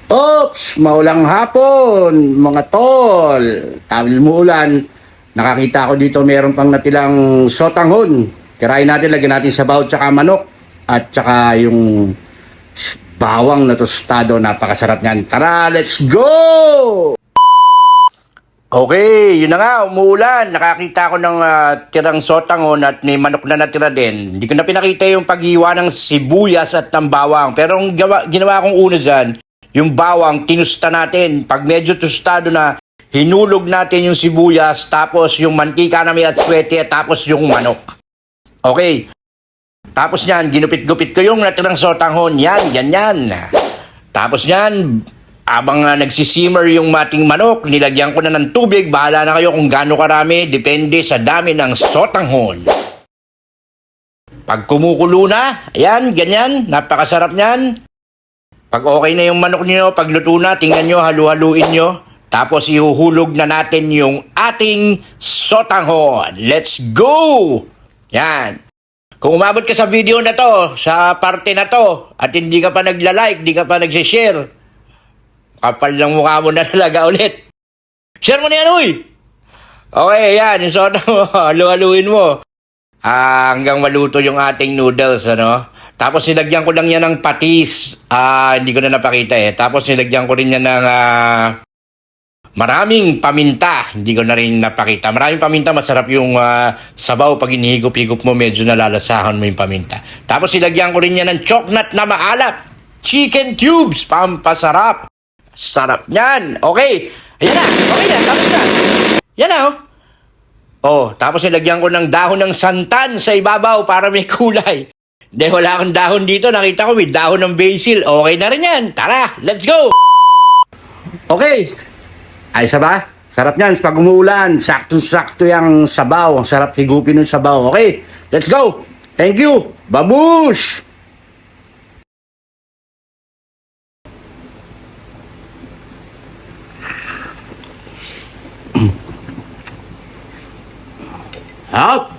Ops! Maulang hapon, mga tol. Tawil mo ulan. Nakakita ko dito meron pang natilang sotanghon. Tirahin natin, lagyan natin sabaw tsaka manok. At tsaka yung bawang na tostado. Napakasarap niyan. Tara, let's go! Okay, yun na nga, umuulan. Nakakita ko ng tirang sotanghon at may manok na natira din. Hindi ko na pinakita yung paghiwa ng sibuyas at ng bawang. Pero ang ginawa kong una dyan, yung bawang, tinusta natin. Pag medyo tostado na, hinulog natin yung sibuyas, tapos yung mantika na may atswete, tapos yung manok. Okay. Tapos yan, ginupit-gupit ko yung natirang sotanghon. Yan, ganyan. Tapos yan, abang nagsisimmer yung mating manok, nilagyan ko na ng tubig. Bahala na kayo kung gaano karami, depende sa dami ng sotanghon. Pag kumukulo na, ayan, ganyan, napakasarap niyan. Pag okay na yung manok niyo, pag luto na, tingnan nyo, halu-haluin nyo. Tapos ihuhulog na natin yung ating sotanghon. Let's go! Yan. Kung umabot ka sa video na to, sa parte na to, at hindi ka pa nagla-like, hindi ka pa nag-share, kapal ng mukha mo na talaga ulit. Share mo na yan, uy! Okay, yan, yung sotanghon, halu-haluin mo. Hanggang maluto yung ating noodles, ano? Tapos nilagyan ko lang yan ng patis. Hindi ko na napakita eh. Tapos nilagyan ko rin yan ng maraming paminta. Hindi ko na rin napakita. Maraming paminta, masarap yung sabaw. Pag inihigop-higop mo, medyo nalalasahan mo yung paminta. Tapos nilagyan ko rin yan ng choknat na maalat. Chicken cubes, pampasarap. Sarap yan. Okay. Ayan na. Okay na. Tapos na. Yan na, oh. Oh, tapos nilagyan ko ng dahon ng santan sa ibabaw para may kulay. Dahil wala akong dahon dito, nakita ko may dahon ng basil. Okay na rin yan. Tara, let's go! Okay. Ayos ba? Sarap yan. Pag umuulan, sakto-sakto yung sabaw. Ang sarap higupin ng sabaw. Okay, let's go! Thank you! Babush! Up!